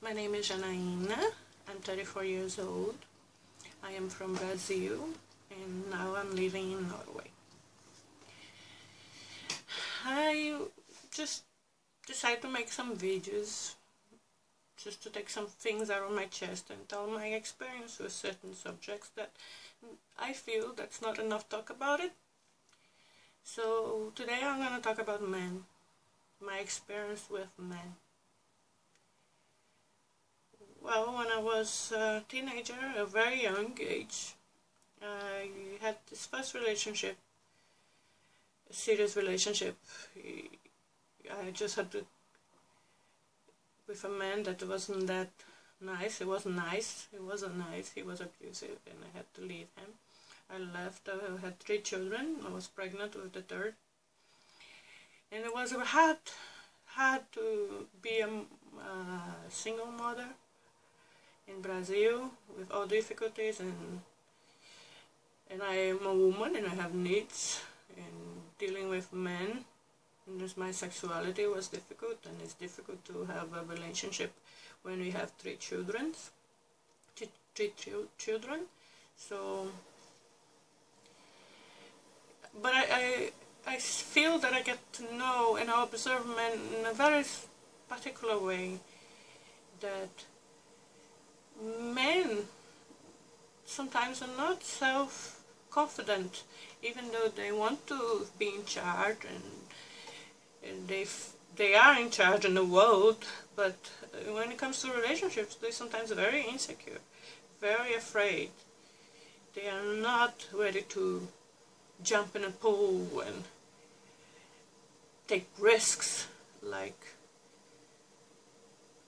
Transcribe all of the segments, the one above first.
My name is Janaína. I'm 34 years old. I am from Brazil and now I'm living in Norway. I just decided to make some videos just to take some things out of my chest and tell my experience with certain subjects that I feel that's not enough talk about it. So today I'm going to talk about men, my experience with men. Well, when I was a teenager, a very young age, I had this first relationship, a serious relationship. I just had to, with a man that wasn't that nice. It wasn't nice, he was abusive, and I had to leave him. I left, I had 3 children, I was pregnant with the 3rd. And it was hard to be a single mother in Brazil with all difficulties, and I am a woman and I have needs, and dealing with men and just my sexuality was difficult, and it's difficult to have a relationship when we have 3 children. So, but I feel that I get to know and I observe men in a very particular way, that men sometimes are not self-confident, even though they want to be in charge, and they are in charge in the world, but when it comes to relationships, they're sometimes very insecure, very afraid. They are not ready to jump in a pool and take risks, like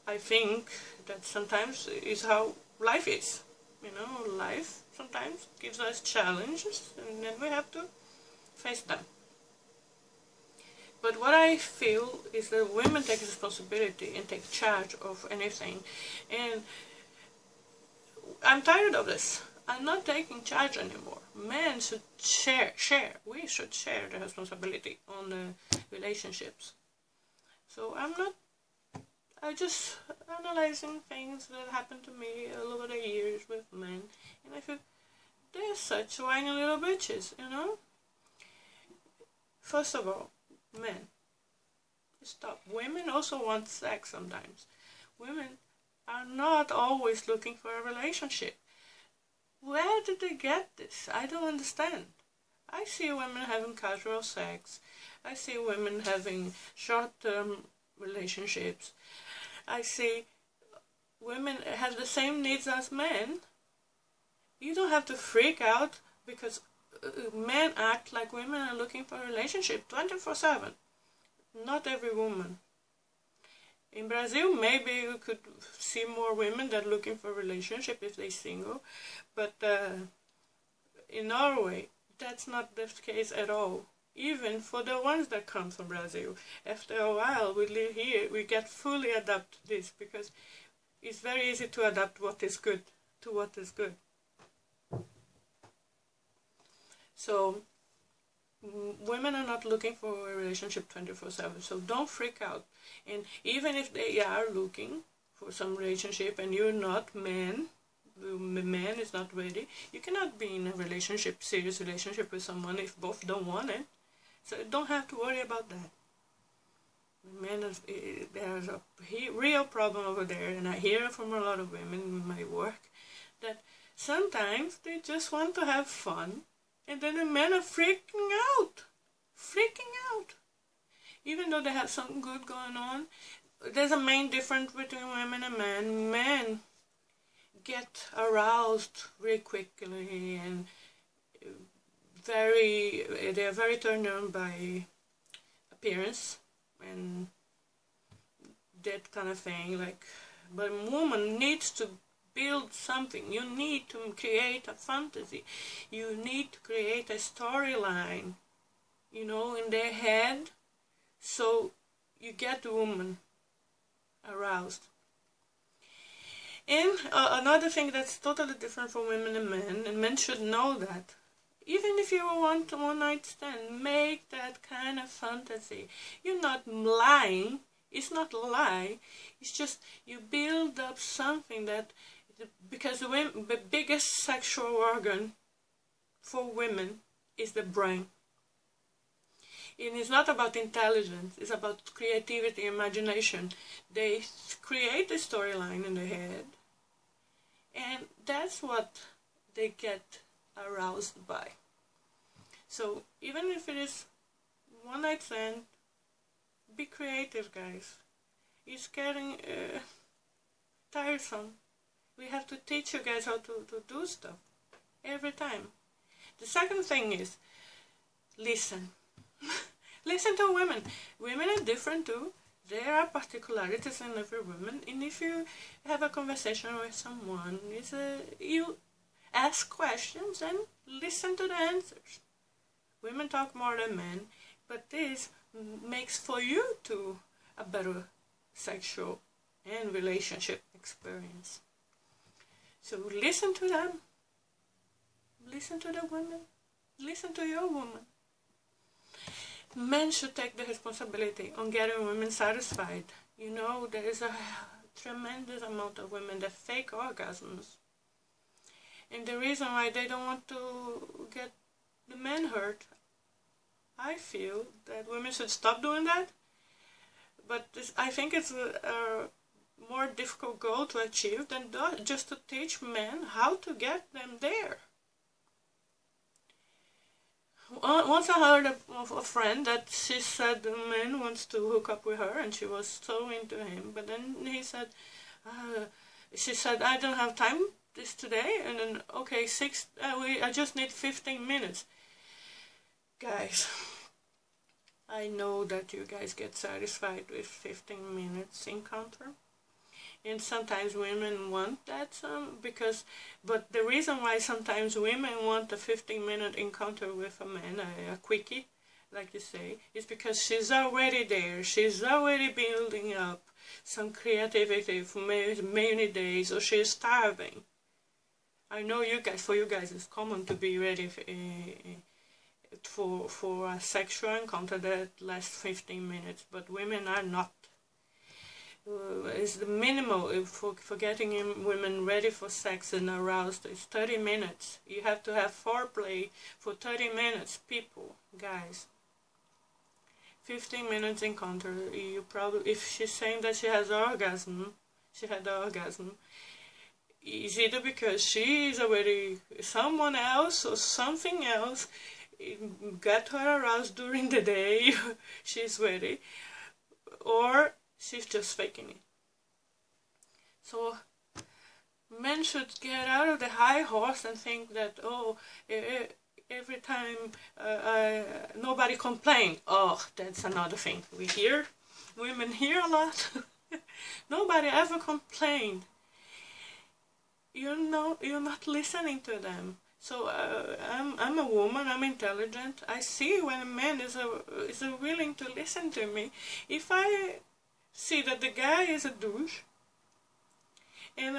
I think that sometimes is how life is. You know, life sometimes gives us challenges and then we have to face them. But what I feel is that women take responsibility and take charge of anything. And I'm tired of this. I'm not taking charge anymore. Men should share. We should share the responsibility on the relationships. So I just analyzing things that happened to me all over the years with men, and I feel they're such whiny little bitches, you know? First of all, men, stop. Women also want sex sometimes. Women are not always looking for a relationship. Where did they get this? I don't understand. I see women having casual sex. I see women having short-term relationships. I see women have the same needs as men. You don't have to freak out because men act like women are looking for a relationship 24/7. Not every woman. In Brazil, maybe you could see more women that are looking for a relationship if they're single, but in Norway, that's not the case at all. Even for the ones that come from Brazil, after a while we live here, we get fully adapt to this, because it's very easy to adapt what is good to what is good. So women are not looking for a relationship 24/7, so don't freak out. And even if they are looking for some relationship and you're not man, the man is not ready, you cannot be in a relationship, serious relationship with someone if both don't want it. So don't have to worry about that. Men, there's a real problem over there, and I hear from a lot of women in my work that sometimes they just want to have fun, and then the men are freaking out. Even though they have something good going on, there's a main difference between women and men. Men get aroused very quickly and they are very turned on by appearance and that kind of thing. Like, but a woman needs to build something. You need to create a fantasy. You need to create a storyline, you know, in their head, so you get the woman aroused. And another thing that's totally different for women and men should know that. Even if you want a one-night stand, make that kind of fantasy. You're not lying. It's not a lie. It's just you build up something that, because the biggest sexual organ for women is the brain. And it's not about intelligence, it's about creativity, imagination. They create a storyline in their head, and that's what they get aroused by. So even if it is one night stand, be creative, guys. It's getting tiresome. We have to teach you guys how to do stuff every time. The second thing is listen. Listen to women. Women are different too. There are particularities in every woman, and if you have a conversation with someone, you ask questions and listen to the answers. Women talk more than men, but this makes for you too a better sexual and relationship experience. So listen to them. Listen to the women. Listen to your woman. Men should take the responsibility on getting women satisfied. You know, there is a tremendous amount of women that fake orgasms. And the reason why they don't want to get the men hurt, I feel that women should stop doing that. But I think it's a more difficult goal to achieve than just to teach men how to get them there. Once I heard of a friend that she said the man wants to hook up with her and she was so into him, but then he said, she said, I don't have time this today, and then, okay, I just need 15 minutes. Guys, I know that you guys get satisfied with 15 minutes encounter. And sometimes women want that, but the reason why sometimes women want a 15-minute encounter with a man, a quickie, like you say, is because she's already there. She's already building up some creativity for many days, or she's starving. I know for you guys, it's common to be ready for a sexual encounter that lasts 15 minutes, but women are not. Is the minimal for getting women ready for sex and aroused is 30 minutes. You have to have foreplay for 30 minutes, people, guys. 15 minutes encounter, you probably, if she's saying that she had orgasm, is either because she is already someone else or something else got her aroused during the day, she's ready, or she's just faking it. So men should get out of the high horse and think that, oh, every time nobody complains. Oh, that's another thing. Women hear a lot. Nobody ever complained. You're not listening to them. So I'm a woman, I'm intelligent. I see when a man is willing to listen to me. If I see that the guy is a douche, and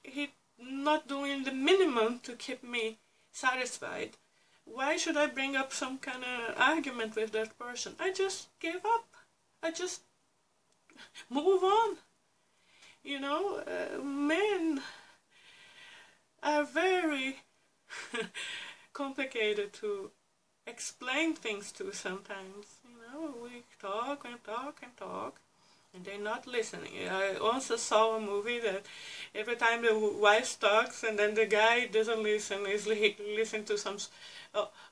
he's not doing the minimum to keep me satisfied, why should I bring up some kind of argument with that person? I just give up. I just move on. You know, men are very complicated to explain things to sometimes. You know, we talk and talk and talk, and they're not listening. I also saw a movie that every time the wife talks and then the guy doesn't listen, he's listening to some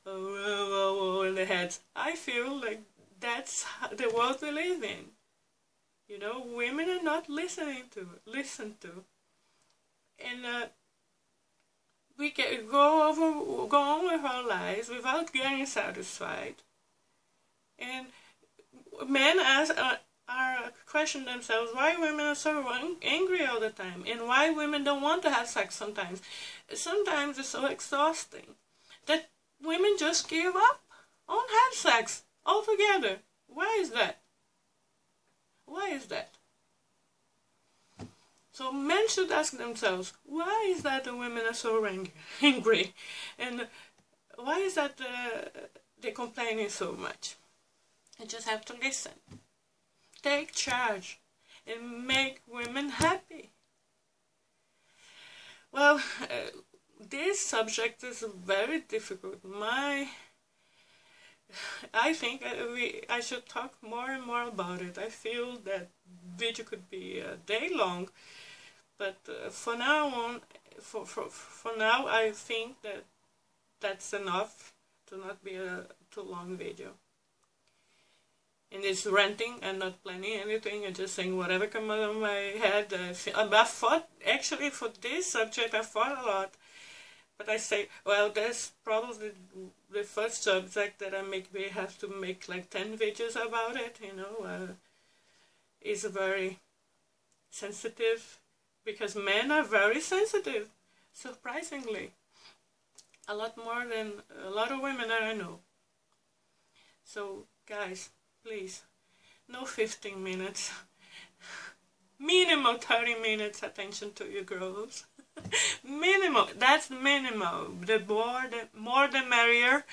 in the head. I feel like that's the world we live in. You know, women are not listened to. And we can go on with our lives without getting satisfied. And men are questioning themselves why women are so angry all the time, and why women don't want to have sex sometimes. Sometimes it's so exhausting that women just give up on having sex altogether. Why is that? Why is that? So men should ask themselves, why is that the women are so angry? And why is that they're complaining so much? You just have to listen. take charge and make women happy. Well, this subject is very difficult. I think I should talk more and more about it. I feel that video could be a day long, but for now I think that that's enough to not be a too long video. And it's ranting and not planning anything and just saying whatever comes out of my head. I thought, actually, for this subject, I thought a lot. But I say, well, that's probably the first subject that I may have to make like 10 videos about it, you know. It's very sensitive, because men are very sensitive, surprisingly. A lot more than a lot of women that I know. So, guys, please, no 15 minutes. Minimum 30 minutes attention to your girls. Minimum. That's minimum. The more the merrier.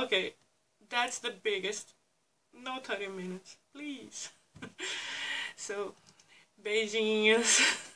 Okay, that's the biggest. No 30 minutes, please. So, beijinhos.